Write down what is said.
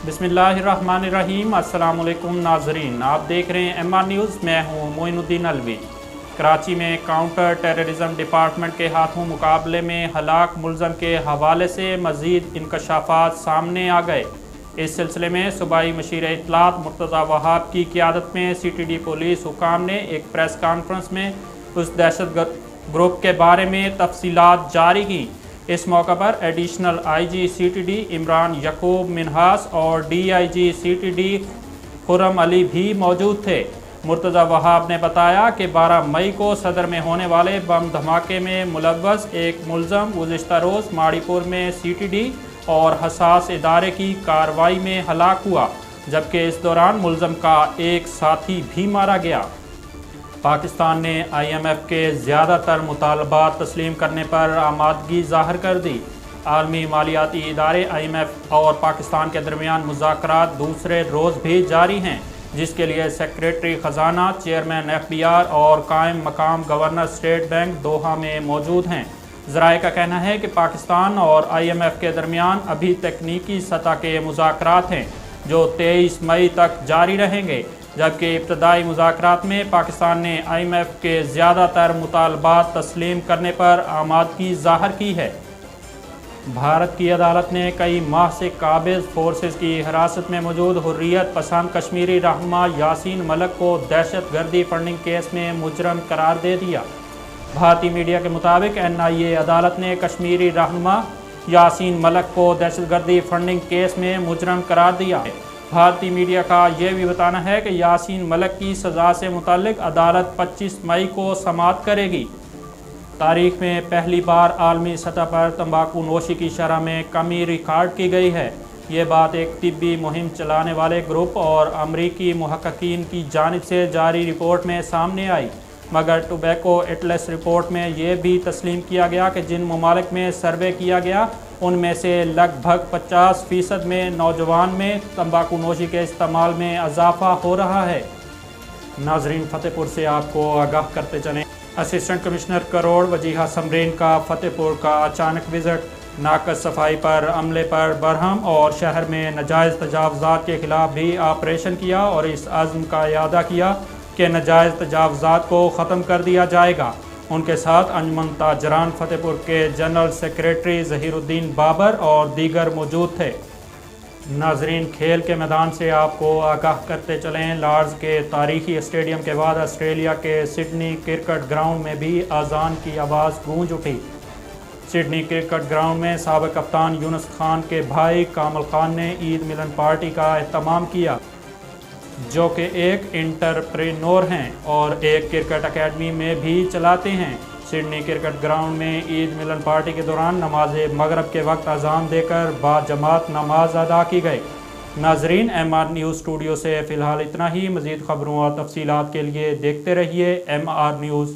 बिस्मिल्लाहिर्रहमानिर्रहीम। अस्सलाम वालेकुम नाजरीन, आप देख रहे हैं MR न्यूज़। मैं हूँ मोइनुद्दीन अलवी। कराची में काउंटर टेररिज्म डिपार्टमेंट के हाथों मुकाबले में हलाक मुलज़म के हवाले से मज़ीद इंकशाफात सामने आ गए। इस सिलसिले में सूबाई मशीर इत्तलात मुर्तज़ा वहाब की क़ियादत में CTD पुलिस हुकाम ने एक प्रेस कॉन्फ्रेंस में उस दहशत ग्रुप के बारे में तफसीलात जारी की। इस मौका पर additional IG CTD Imran Yaqub Minhas और DIG CTD खुर्रम अली भी मौजूद थे। मुर्तज़ा वहाब ने बताया कि 12 मई को सदर में होने वाले बम धमाके में मुलव्वस एक मुलज़म गुज़िश्ता रोज़ माड़ीपुर में CTD और हसास इदारे की कार्रवाई में हलाक हुआ, जबकि इस दौरान मुलज़म का एक साथी भी मारा गया। पाकिस्तान ने IMF के ज़्यादातर मुतालबात तस्लीम करने पर आमादगी ज़ाहिर कर दी। आलमी मालियाती इदारे IMF और पाकिस्तान के दरमियान मुज़ाकरात दूसरे रोज़ भी जारी हैं, जिसके लिए सेक्रेटरी ख़जाना, चेयरमैन FBR और कायम मकाम गवर्नर स्टेट बैंक दोहा में मौजूद हैं। ज़राए का कहना है कि पाकिस्तान और IMF के दरमियान अभी तकनीकी सतह के मुज़ाकरात हैं, जो 23 मई तक जारी रहेंगे, जबकि इब्तदाई मुज़ाकरात में पाकिस्तान ने IMF के ज़्यादातर मुतालबात तस्लीम करने पर आमादगी ज़ाहिर की है। भारत की अदालत ने कई माह से काबिज़ फोर्सेस की हिरासत में मौजूद हुर्रियत पसंद कश्मीरी रहनुमा यासीन मलिक को दहशत गर्दी फंडिंग केस में मुजरम करार दे दिया। भारतीय मीडिया के मुताबिक NIA अदालत ने कश्मीरी रहनुमा यासीन मलिक को दहशत गर्दी फंडिंग केस में मुजरम करार दिया है। भारतीय मीडिया का यह भी बताना है कि यासीन मलिक की सज़ा से मुताल्लिक अदालत 25 मई को समाअत करेगी। तारीख में पहली बार आलमी सतह पर तंबाकू नोशी की शरह में कमी रिकॉर्ड की गई है। ये बात एक तिब्बी मुहिम चलाने वाले ग्रुप और अमरीकी मुहक्किकीन की जानिब से जारी रिपोर्ट में सामने आई, मगर टोबैको एटलस रिपोर्ट में यह भी तस्लीम किया गया कि जिन ममालिक में सर्वे किया गया उनमें से लगभग 50% में नौजवान में तंबाकू नोशी के इस्तेमाल में इजाफा हो रहा है। नाजरीन, फतेहपुर से आपको आगाह करते चलें, असिस्टेंट कमिश्नर करोड़ वजीहा समरीन का फतेहपुर का अचानक विजिट, नाकस सफाई पर अमले पर बरहम और शहर में नाजायज़ तजावुज़ात के खिलाफ भी ऑपरेशन किया और इस अज़्म का इयादा किया कि नाजायज़ तजावुज़ात को ख़त्म कर दिया जाएगा। उनके साथ अंजुमन ताजरान फतेहपुर के जनरल सेक्रेटरी ज़हीरुद्दीन बाबर और दीगर मौजूद थे। नाजरीन, खेल के मैदान से आपको आगाह करते चलें, लॉर्ड्स के तारीखी स्टेडियम के बाद ऑस्ट्रेलिया के सिडनी क्रिकेट ग्राउंड में भी अजान की आवाज़ गूंज उठी। सिडनी क्रिकेट ग्राउंड में साबिक़ कप्तान यूनुस खान के भाई कामल खान ने ईद मिलन पार्टी का एहतमाम किया, जो कि एक एंटरप्रेन्योर हैं और एक क्रिकेट अकेडमी में भी चलाते हैं। सिडनी क्रिकेट ग्राउंड में ईद मिलन पार्टी के दौरान नमाज मगरब के वक्त अजान देकर बाजमात नमाज अदा की गई। नाजरीन, MR न्यूज़ स्टूडियो से फ़िलहाल इतना ही। मज़ीद ख़बरों और तफसीलात के लिए देखते रहिए MR न्यूज़।